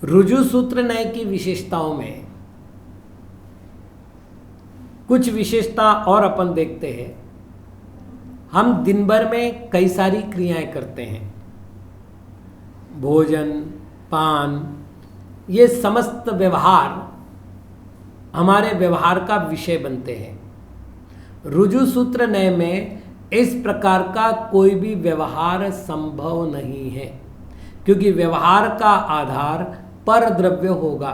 रुजु सूत्र न्याय की विशेषताओं में कुछ विशेषता और अपन देखते हैं। हम दिन भर में कई सारी क्रियाएं करते हैं, भोजन, पान, ये समस्त व्यवहार हमारे व्यवहार का विषय बनते हैं। रुजु सूत्र न्याय में इस प्रकार का कोई भी व्यवहार संभव नहीं है, क्योंकि व्यवहार का आधार पर द्रव्य होगा।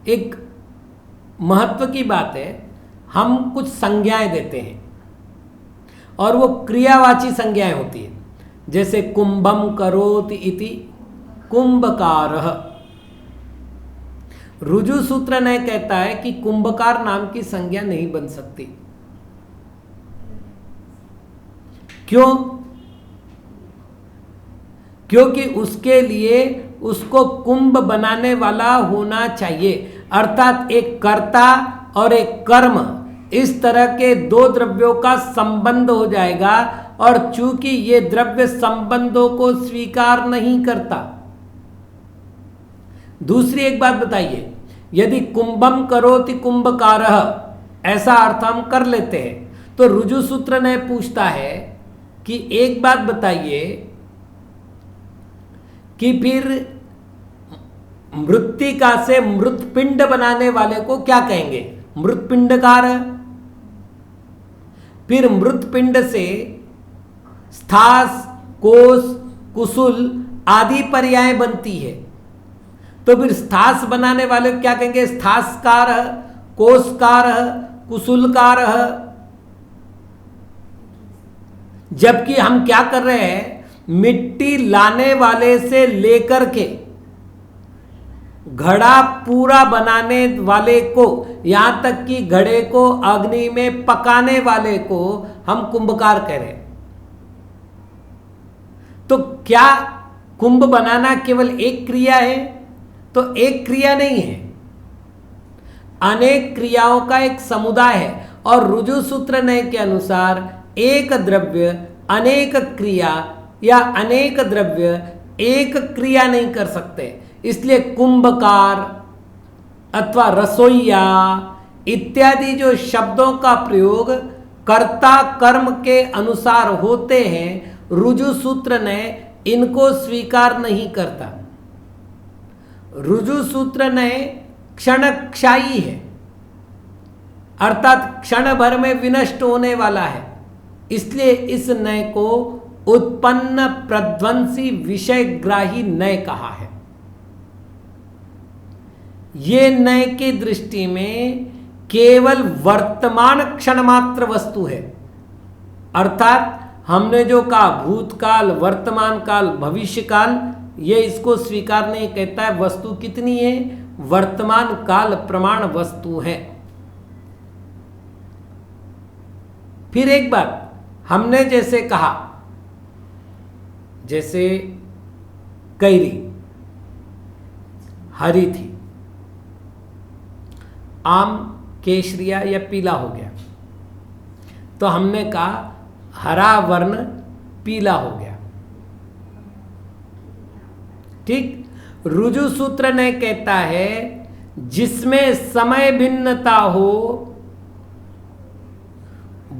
एक महत्व की बात है, हम कुछ संज्ञाएं देते हैं और वो क्रियावाची संज्ञाएं होती है, जैसे कुंभम करोति इति कुंभकारः। रुजु सूत्र न्याय कहता है कि कुंभकार नाम की संज्ञा नहीं बन सकती। क्यों? क्योंकि उसके लिए उसको कुंभ बनाने वाला होना चाहिए, अर्थात एक कर्ता और एक कर्म, इस तरह के दो द्रव्यों का संबंध हो जाएगा। और चूंकि ये द्रव्य संबंधों को स्वीकार नहीं करता। दूसरी एक बात बताइए, यदि कुंभम करोति कुंभकारः ऐसा अर्थ हम कर लेते हैं, तो रुजु सूत्र ने पूछता है कि एक बात बताइए कि फिर मृत्तिका से मृतपिंड बनाने वाले को क्या कहेंगे? मृतपिंडकार। फिर मृतपिंड से स्थास, कोष, कुसुल आदि पर्याय बनती है, तो फिर स्थास बनाने वाले क्या कहेंगे? स्थासकार, कोषकार, कुसुलकार। जबकि हम क्या कर रहे हैं, मिट्टी लाने वाले से लेकर के घड़ा पूरा बनाने वाले को, यहां तक कि घड़े को अग्नि में पकाने वाले को हम कुंभकार कह रहे हैं। तो क्या कुंभ बनाना केवल एक क्रिया है? तो एक क्रिया नहीं है, अनेक क्रियाओं का एक समुदाय है। और रुजु सूत्र न्याय के अनुसार एक द्रव्य अनेक क्रिया या अनेक द्रव्य एक क्रिया नहीं कर सकते। इसलिए कुंभकार अथवा रसोईया इत्यादि जो शब्दों का प्रयोग कर्ता कर्म के अनुसार होते हैं, रुजु सूत्र ने इनको स्वीकार नहीं करता। रुजु सूत्र ने क्षणक्षायी है, अर्थात क्षण भर में विनष्ट होने वाला है। इसलिए इस नय को उत्पन्न प्रध्वंसी विषयग्राही नय कहा है। ये नय की दृष्टि में केवल वर्तमान क्षण मात्र वस्तु है, अर्थात हमने जो कहा भूतकाल, वर्तमान काल, भविष्य काल, ये इसको स्वीकार नहीं कहता है। वस्तु कितनी है? वर्तमान काल प्रमाण वस्तु है। फिर एक बात हमने जैसे कहा, जैसे कैरी हरी थी, आम केसरिया या पीला हो गया, तो हमने कहा हरा वर्ण पीला हो गया। ठीक। रुजु सूत्र ने कहता है जिसमें समय भिन्नता हो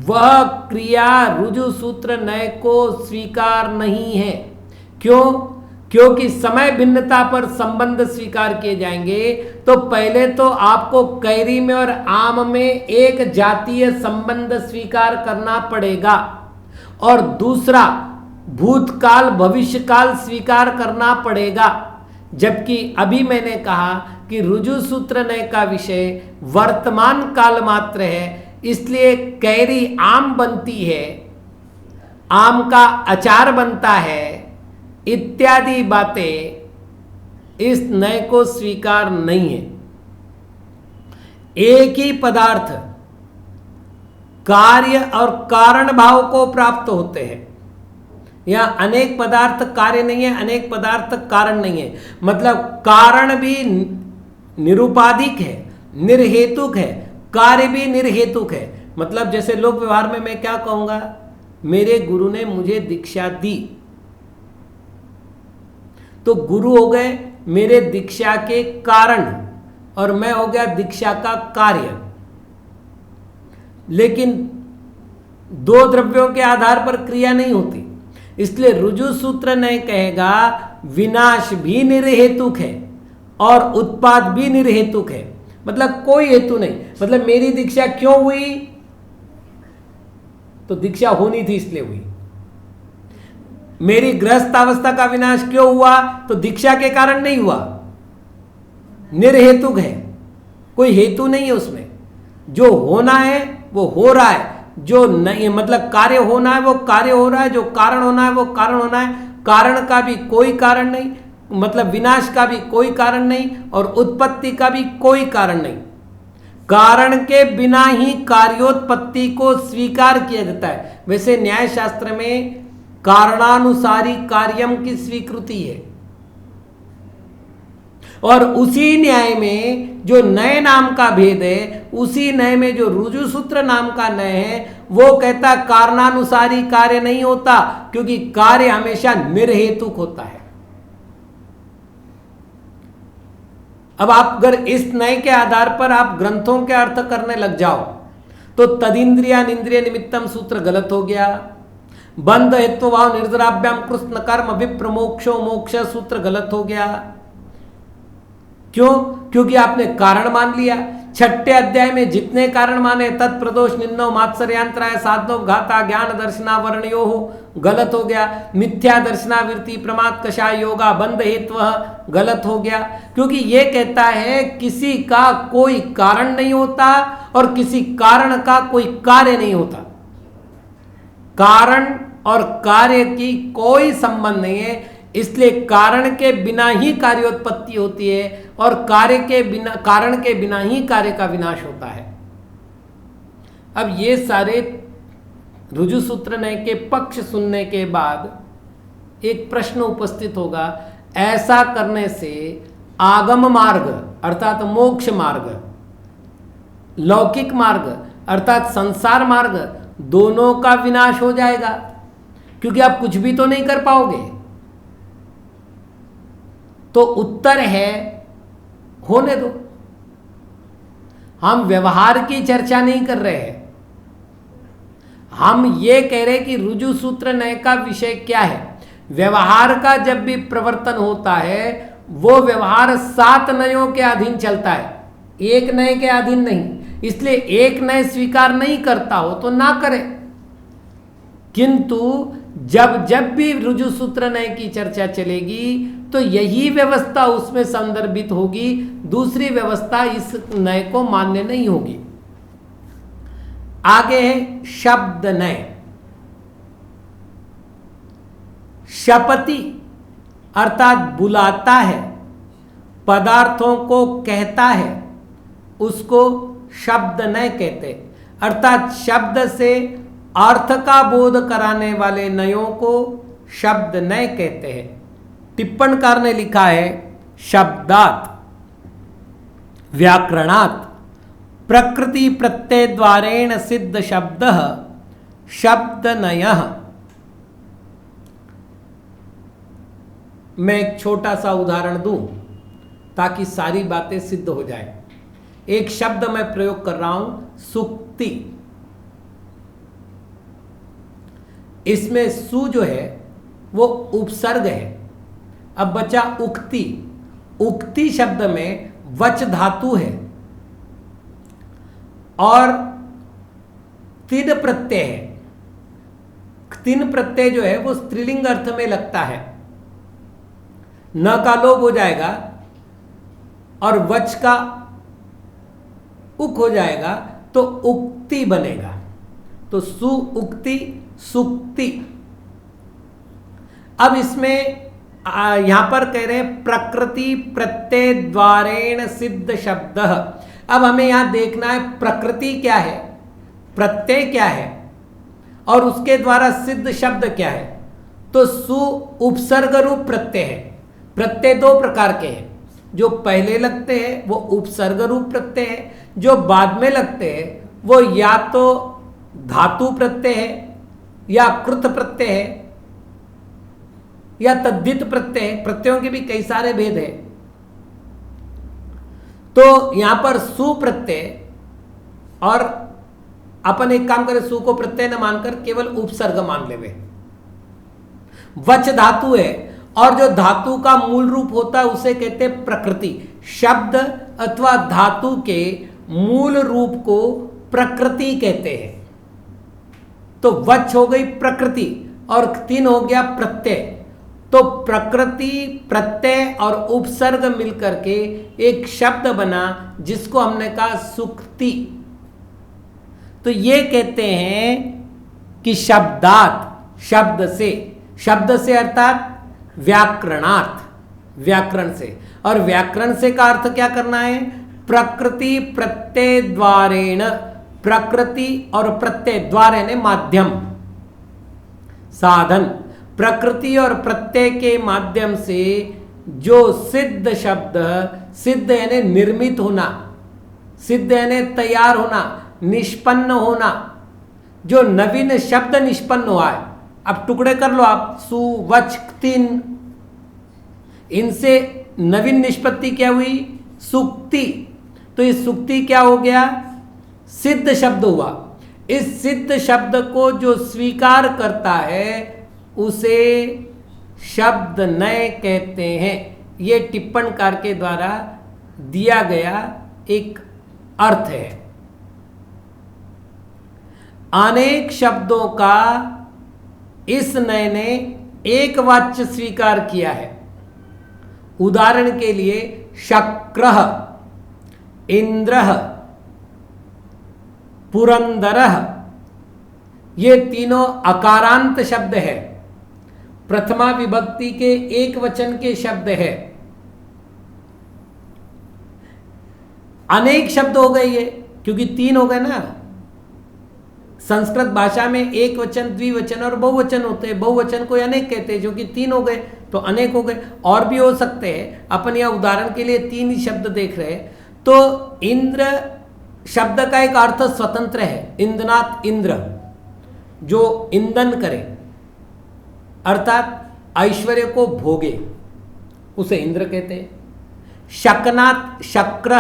वह क्रिया रुजु सूत्र नय को स्वीकार नहीं है। क्यों? क्योंकि समय भिन्नता पर संबंध स्वीकार किए जाएंगे तो पहले तो आपको कैरी में और आम में एक जातीय संबंध स्वीकार करना पड़ेगा, और दूसरा भूतकाल भविष्यकाल स्वीकार करना पड़ेगा। जबकि अभी मैंने कहा कि रुजु सूत्र नय का विषय वर्तमान काल मात्र है, इसलिए कैरी आम बनती है, आम का अचार बनता है, इत्यादि बातें इस नय को स्वीकार नहीं है। एक ही पदार्थ कार्य और कारण भाव को प्राप्त होते हैं। यहां अनेक पदार्थ कार्य नहीं है, अनेक पदार्थ कारण नहीं है। मतलब कारण भी निरुपाधिक है, निर्हेतुक है, कार्य भी निर्हेतुक है। मतलब जैसे लोक व्यवहार में मैं क्या कहूंगा, मेरे गुरु ने मुझे दीक्षा दी, तो गुरु हो गए मेरे दीक्षा के कारण और मैं हो गया दीक्षा का कार्य। लेकिन दो द्रव्यों के आधार पर क्रिया नहीं होती, इसलिए रुजु सूत्र ने कहेगा विनाश भी निर्हेतुक है और उत्पाद भी निर्हेतुक है। मतलब कोई हेतु नहीं, मतलब मेरी दीक्षा क्यों हुई, तो दीक्षा होनी थी इसलिए हुई। मेरी गृहस्थावस्था का विनाश क्यों हुआ, तो दीक्षा के कारण नहीं हुआ, निर्हेतुक है, कोई हेतु नहीं है उसमें। जो होना है वो हो रहा है, जो नहीं मतलब कार्य होना है वो कार्य हो रहा है, जो कारण होना है वो कारण होना है। कारण का भी कोई कारण नहीं, मतलब विनाश का भी कोई कारण नहीं और उत्पत्ति का भी कोई कारण नहीं। कारण के बिना ही कार्योत्पत्ति को स्वीकार किया जाता है। वैसे न्याय शास्त्र में कारणानुसारी कार्यम की स्वीकृति है और उसी न्याय में जो नए नाम का भेद है, उसी नए में जो रुजु सूत्र नाम का नय है, वो कहता कारणानुसारी कार्य नहीं होता, क्योंकि कार्य हमेशा निर्हेतुक होता है। अब आप अगर इस नए के आधार पर आप ग्रंथों के अर्थ करने लग जाओ तो तदिंद्रिया इंद्रिय निमित्तम सूत्र गलत हो गया, बंध हेतु भाव निर्जराभ्याम कृष्ण कर्म विप्रमोक्षो मोक्ष सूत्र गलत हो गया। क्यों? क्योंकि आपने कारण मान लिया। छठे अध्याय में जितने कारण माने तत्प्रदोष निन्नो मात्सर्यांतराय साधनो घाता ज्ञान दर्शनावरणयो हो, गलत हो गया। मिथ्या दर्शनावृत्ति प्रमाद कषाय योगा बंध हेतु गलत हो गया, क्योंकि ये कहता है किसी का कोई कारण नहीं होता और किसी कारण का कोई कार्य नहीं होता। कारण और कार्य की कोई संबंध नहीं है, इसलिए कारण के बिना ही कार्योत्पत्ति होती है और कार्य के बिना कारण के बिना ही कार्य का विनाश होता है। अब ये सारे रुजु सूत्र नय के पक्ष सुनने के बाद एक प्रश्न उपस्थित होगा, ऐसा करने से आगम मार्ग अर्थात मोक्ष मार्ग, लौकिक मार्ग अर्थात संसार मार्ग, दोनों का विनाश हो जाएगा, क्योंकि आप कुछ भी तो नहीं कर पाओगे। तो उत्तर है होने दो, हम व्यवहार की चर्चा नहीं कर रहे हैं, हम ये कह रहे हैं कि रुजु सूत्र नय का विषय क्या है। व्यवहार का जब भी प्रवर्तन होता है वो व्यवहार 7 नयों के अधीन चलता है, एक नय के अधीन नहीं। इसलिए एक नय स्वीकार नहीं करता हो तो ना करे, किंतु जब जब भी रुजु सूत्र नय की चर्चा चलेगी तो यही व्यवस्था उसमें संदर्भित होगी, दूसरी व्यवस्था इस नय को मान्य नहीं होगी। आगे है शब्द नय। शपति अर्थात बुलाता है, पदार्थों को कहता है, उसको शब्द नय कहते हैं। अर्थात शब्द से अर्थ का बोध कराने वाले नयों को शब्द नय कहते हैं। टिप्पणकार ने लिखा है शब्दात व्याकरणात् प्रकृति प्रत्यय द्वारेण सिद्ध शब्द शब्द नयः। मैं एक छोटा सा उदाहरण दूं ताकि सारी बातें सिद्ध हो जाए। एक शब्द मैं प्रयोग कर रहा हूं सुक्ति, इसमें सु जो है वो उपसर्ग है। अब बचा उक्ति। उक्ति शब्द में वच धातु है और तिन प्रत्यय है। तिन प्रत्यय जो है वो स्त्रीलिंग अर्थ में लगता है, न का लोप हो जाएगा और वच का उक हो जाएगा तो उक्ति बनेगा। तो सु उक्ति सुक्ति। अब इसमें यहां पर कह रहे हैं प्रकृति प्रत्यय द्वारेण सिद्ध शब्द। अब हमें यहां देखना है प्रकृति क्या है, प्रत्यय क्या है और उसके द्वारा सिद्ध शब्द क्या है। तो सु उपसर्ग रूप प्रत्यय है। प्रत्यय दो प्रकार के हैं, जो पहले लगते हैं वो उपसर्ग रूप प्रत्यय है, जो बाद में लगते हैं वो या तो धातु प्रत्यय है या कृत प्रत्यय है। या तद्धित प्रत्यय, प्रत्ययों के भी कई सारे भेद हैं। तो यहां पर सु प्रत्यय, और अपन एक काम करें, सु को प्रत्यय न मानकर केवल उपसर्ग मान लेवे। वच धातु है, और जो धातु का मूल रूप होता है उसे कहते हैं प्रकृति। शब्द अथवा धातु के मूल रूप को प्रकृति कहते हैं। तो वच हो गई प्रकृति और 3 हो गया प्रत्यय। तो प्रकृति, प्रत्यय और उपसर्ग मिलकर के एक शब्द बना जिसको हमने कहा सुक्ति। तो ये कहते हैं कि शब्दात, शब्द से अर्थात व्याकरणार्थ, व्याकरण से। और व्याकरण से का अर्थ क्या करना है? प्रकृति प्रत्यय द्वारेण, प्रकृति और प्रत्यय, द्वारे ने माध्यम, साधन, प्रकृति और प्रत्यय के माध्यम से जो सिद्ध शब्द, सिद्ध यानी निर्मित होना, सिद्ध यानी तैयार होना, निष्पन्न होना, जो नवीन शब्द निष्पन्न हुआ है। अब टुकड़े कर लो आप, सु वच 3, इनसे नवीन निष्पत्ति क्या हुई? सुक्ति। तो ये सुक्ति क्या हो गया? सिद्ध शब्द हुआ। इस सिद्ध शब्द को जो स्वीकार करता है उसे शब्द नय कहते हैं। ये टिप्पणकार के द्वारा दिया गया एक अर्थ है। अनेक शब्दों का इस नय ने एक वाच्य स्वीकार किया है। उदाहरण के लिए शक्रः, इंद्रः, पुरंदरः, ये तीनों अकारांत शब्द है, प्रथमा विभक्ति के एक वचन के शब्द है। अनेक शब्द हो गए ये, क्योंकि 3 हो गए ना। संस्कृत भाषा में एक वचन, द्विवचन और बहुवचन होते हैं। बहुवचन को अनेक कहते हैं, जो कि 3 हो गए तो अनेक हो गए। और भी हो सकते हैं, अपन यह उदाहरण के लिए 3 ही शब्द देख रहे हैं। तो इंद्र शब्द का एक अर्थ स्वतंत्र है, इंद्रनाथ, इंद्र जो ईंधन करे, अर्थात ऐश्वर्य को भोगे, उसे इंद्र कहते हैं। शक्नाथ, शक्र,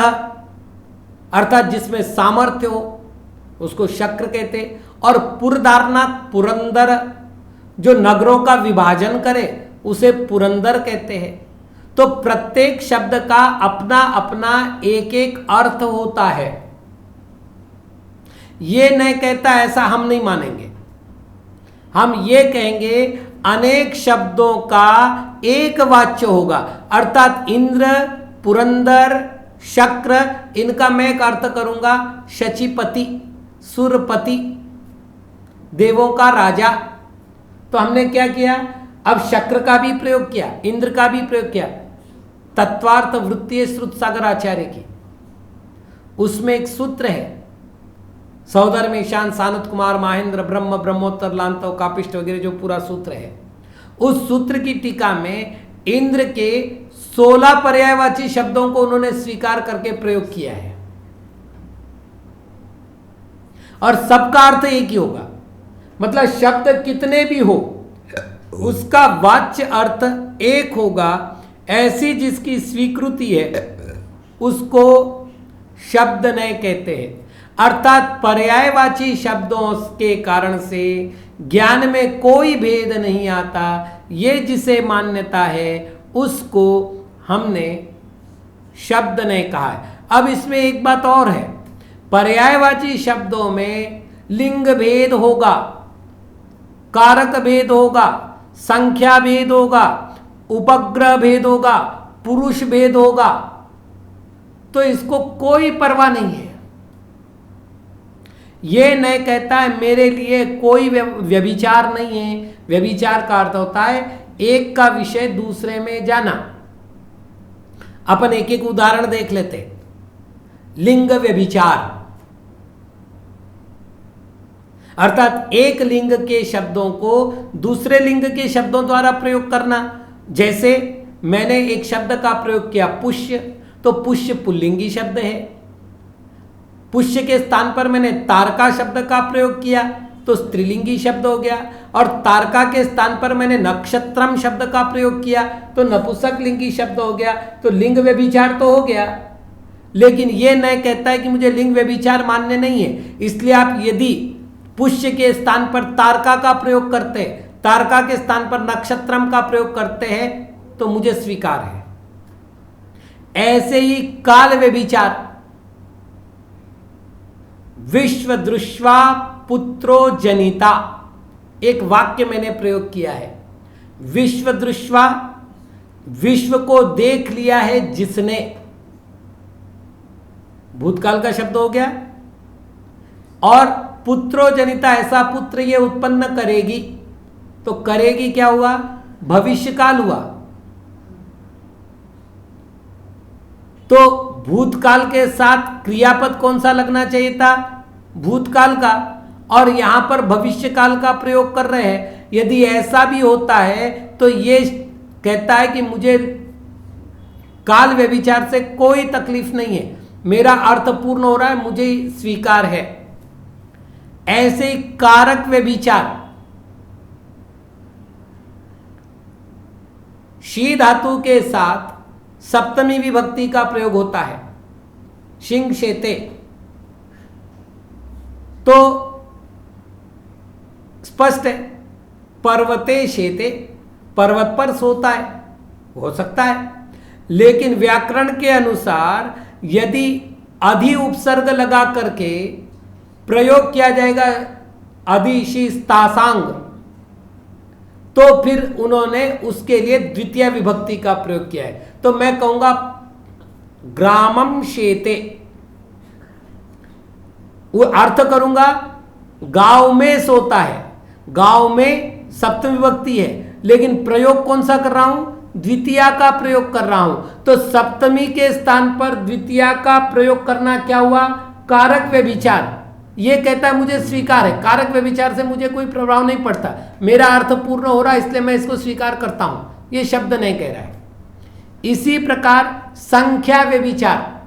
अर्थात जिसमें सामर्थ्य हो, उसको शक्र कहते। और पुरदारनाथ, पुरंदर, जो नगरों का विभाजन करे उसे पुरंदर कहते हैं। तो प्रत्येक शब्द का अपना अपना एक एक अर्थ होता है। ये नहीं कहता ऐसा हम नहीं मानेंगे। हम ये कहेंगे अनेक शब्दों का एक वाच्य होगा, अर्थात इंद्र, पुरंदर, शक्र, इनका मैं एक अर्थ करूंगा शचीपति, सुरपति, देवों का राजा। तो हमने क्या किया? अब शक्र का भी प्रयोग किया, इंद्र का भी प्रयोग किया। तत्वार्थ वृत्तीय श्रुत सागर आचार्य की, उसमें एक सूत्र है, सौधर्म ईशान सानत कुमार महेंद्र ब्रह्म ब्रह्मोत्तर लांतव कापिष्ट वगैरह जो पूरा सूत्र है, उस सूत्र की टीका में इंद्र के 16 पर्यायवाची शब्दों को उन्होंने स्वीकार करके प्रयोग किया है। और सबका अर्थ एक ही होगा, मतलब शब्द कितने भी हो उसका वाच्य अर्थ एक होगा। ऐसी जिसकी स्वीकृति है उसको शब्द नय कहते हैं। अर्थात पर्यायवाची शब्दों के कारण से ज्ञान में कोई भेद नहीं आता, ये जिसे मान्यता है उसको हमने शब्द नय कहा है। अब इसमें एक बात और है, पर्यायवाची शब्दों में लिंग भेद होगा, कारक भेद होगा, संख्या भेद होगा, उपग्रह भेद होगा, पुरुष भेद होगा। तो इसको कोई परवाह नहीं है। यह नहीं कहता है मेरे लिए कोई व्यभिचार नहीं है। व्यभिचार का अर्थ होता है एक का विषय दूसरे में जाना। अपन एक एक उदाहरण देख लेते। लिंग व्यभिचार अर्थात एक लिंग के शब्दों को दूसरे लिंग के शब्दों द्वारा प्रयोग करना। जैसे मैंने एक शब्द का प्रयोग किया पुष्य, तो पुष्य पुल्लिंगी शब्द है। पुष्य के स्थान पर मैंने तारका शब्द का प्रयोग किया, तो स्त्रीलिंगी शब्द हो गया, और तारका के स्थान पर मैंने नक्षत्रम शब्द का प्रयोग किया तो नपुंसक लिंगी शब्द हो गया, तो लिंग व्यभिचार तो हो गया। लेकिन यह न कहता है कि मुझे लिंग व्यभिचार मान्य नहीं है, इसलिए आप यदि पुष्य के स्थान पर तारका का प्रयोग करते हैं, तारका के स्थान पर नक्षत्रम का प्रयोग करते हैं तो मुझे स्वीकार है। ऐसे ही काल व्यभिचार, विश्व दृश्वा पुत्रो जनिता, एक वाक्य मैंने प्रयोग किया है। विश्व दृश्वा, विश्व को देख लिया है जिसने, भूतकाल का शब्द हो गया, और पुत्रो जनिता, ऐसा पुत्र ये उत्पन्न करेगी, तो करेगी क्या हुआ, भविष्य काल हुआ। तो भूतकाल के साथ क्रियापद कौन सा लगना चाहिए था, भूतकाल का, और यहां पर भविष्य काल का प्रयोग कर रहे हैं। यदि ऐसा भी होता है तो ये कहता है कि मुझे काल व्यभिचार से कोई तकलीफ नहीं है, मेरा अर्थ पूर्ण हो रहा है, मुझे स्वीकार है। ऐसे ही कारक व्यभिचार, शी धातु के साथ सप्तमी विभक्ति का प्रयोग होता है, शिंग शेते, तो स्पष्ट है, पर्वते शेते, पर्वत पर सोता है, हो सकता है। लेकिन व्याकरण के अनुसार यदि अधि उपसर्ग लगा करके प्रयोग किया जाएगा अधिशिस्तासांग, तो फिर उन्होंने उसके लिए द्वितीय विभक्ति का प्रयोग किया है। तो मैं कहूंगा ग्रामम शेते, वो अर्थ करूंगा गांव में सोता है, गांव में सप्तमी विभक्ति है, लेकिन प्रयोग कौन सा कर रहा हूं, द्वितीया का प्रयोग कर रहा हूं। तो सप्तमी के स्थान पर द्वितीया का प्रयोग करना क्या हुआ, कारक व्यभिचार। ये कहता है मुझे स्वीकार है, कारक व्यभिचार से मुझे कोई प्रभाव नहीं पड़ता, मेरा अर्थ पूर्ण हो रहा है, इसलिए मैं इसको स्वीकार करता हूं, ये शब्द नहीं कह रहा है। इसी प्रकार संख्या व्यभिचार,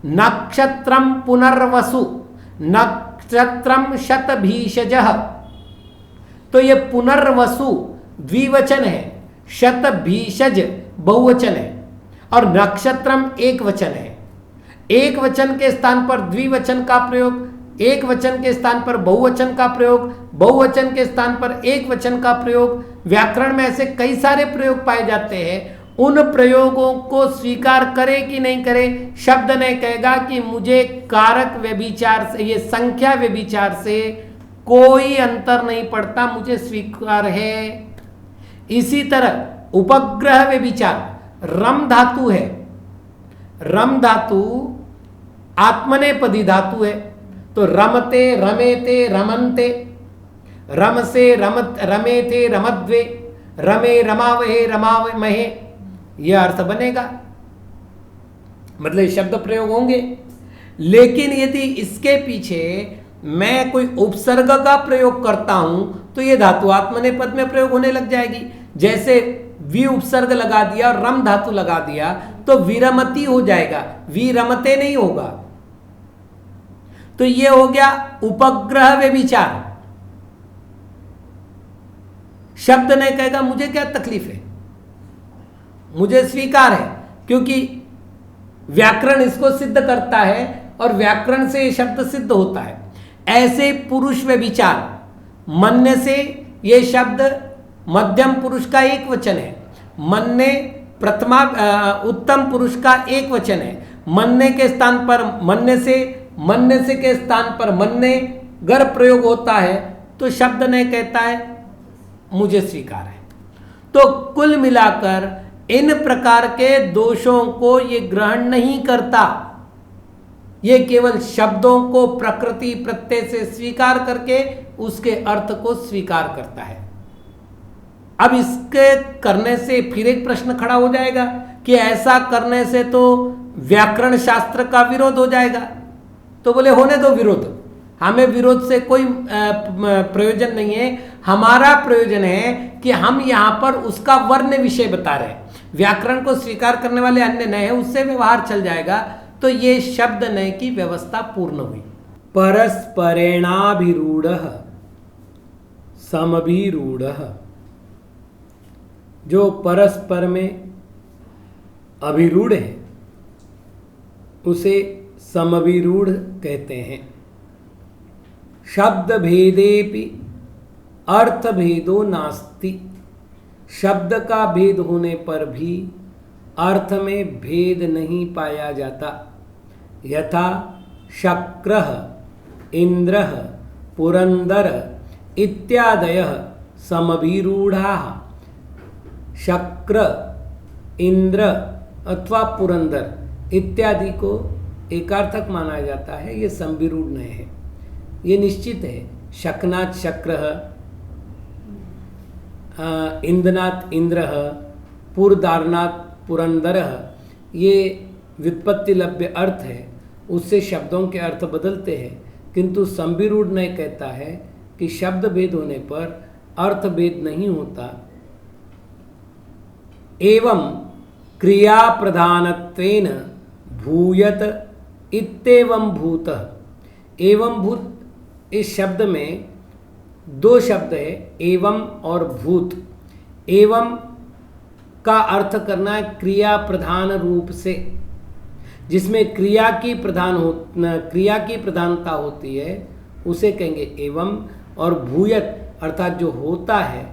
नक्षत्रम पुनर्वसु, नक्षत्रम शतभीषजः, तो ये पुनर्वसु द्विवचन है, शतभीषज बहुवचन है, और नक्षत्रम एक वचन है। एक वचन के स्थान पर द्विवचन का प्रयोग, एक वचन के स्थान पर बहुवचन का प्रयोग, बहुवचन के स्थान पर एक वचन का प्रयोग, व्याकरण में ऐसे कई सारे प्रयोग पाए जाते हैं। उन प्रयोगों को स्वीकार करे कि नहीं करे, शब्द ने कहेगा कि मुझे कारक व्यभिचार से, ये संख्या व्यभिचार से कोई अंतर नहीं पड़ता, मुझे स्वीकार है। इसी तरह उपग्रह व्यभिचार, रम धातु है, रम धातु आत्मनेपदी धातु है, तो रमते रमेते रमन्ते, रम से रमत रमेते रमद्वे, रमे रमावहे रमावमहे, यह अर्थ बनेगा, मतलब शब्द प्रयोग होंगे। लेकिन यदि इसके पीछे मैं कोई उपसर्ग का प्रयोग करता हूं तो यह धातु आत्मनेपद में प्रयोग होने लग जाएगी। जैसे वि उपसर्ग लगा दिया और रम धातु लगा दिया तो विरमति हो जाएगा, विरमते नहीं होगा। तो यह हो गया उपग्रह व्यभिचार। शब्द ने कहेगा मुझे क्या तकलीफ है, मुझे स्वीकार है, क्योंकि व्याकरण इसको सिद्ध करता है और व्याकरण से शब्द सिद्ध होता है। ऐसे पुरुष व्यभिचार, मन्य से ये शब्द मध्यम पुरुष का एक वचन है, मन्ने प्रथमा उत्तम पुरुष का एक वचन है, मन्ने के स्थान पर मन्ने से के स्थान पर मन्ने गर प्रयोग होता है, तो शब्द ने कहता है मुझे स्वीकार है। तो कुल मिलाकर इन प्रकार के दोषों को ये ग्रहण नहीं करता, ये केवल शब्दों को प्रकृति प्रत्यय से स्वीकार करके उसके अर्थ को स्वीकार करता है। अब इसके करने से फिर एक प्रश्न खड़ा हो जाएगा कि ऐसा करने से तो व्याकरण शास्त्र का विरोध हो जाएगा। तो बोले होने दो विरोध, हमें विरोध से कोई प्रयोजन नहीं है। हमारा प्रयोजन है कि हम यहां पर उसका वर्ण विषय बता रहे हैं, व्याकरण को स्वीकार करने वाले अन्य नए हैं, उससे व्यवहार चल जाएगा। तो ये शब्द नय की व्यवस्था पूर्ण हुई। परस्परेणाभिरूढ़ समभिरूढ़, जो परस्पर में अभिरूढ़ है उसे समभिरूढ़ कहते हैं। शब्द भेदेपि अर्थ भेदो नास्ति, शब्द का भेद होने पर भी अर्थ में भेद नहीं पाया जाता। यथा शक्रः, इंद्रः, पुरंदर इत्यादयः समभिरूढ़ाः। शक्र, इंद्र अथवा पुरंदर इत्यादि को एकार्थक माना जाता है, ये समभिरूढ़ नहीं है, ये निश्चित है। शकनाथ शक्रः, इंद्रनाथ इंद्रः, पुरदारनाथ पुरंदरः, ये व्युत्पत्ति लभ्य अर्थ है, उससे शब्दों के अर्थ बदलते हैं। किंतु समभिरूढ़ नहीं कहता है कि शब्द भेद होने पर अर्थ भेद नहीं होता। एवं क्रिया प्रधानत्वेन भूयत इत्येवं भूतः। एवं भूत, इस शब्द में दो शब्द है, एवं और भूत। एवं का अर्थ करना है क्रिया प्रधान रूप से, जिसमें क्रिया की प्रधानता होती है उसे कहेंगे एवं, और भूयत अर्थात जो होता है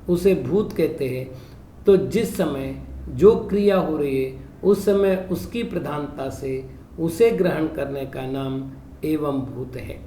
उसे भूत कहते हैं। तो जिस समय जो क्रिया हो रही है उस समय उसकी प्रधानता से उसे ग्रहण करने का नाम एवं भूत है।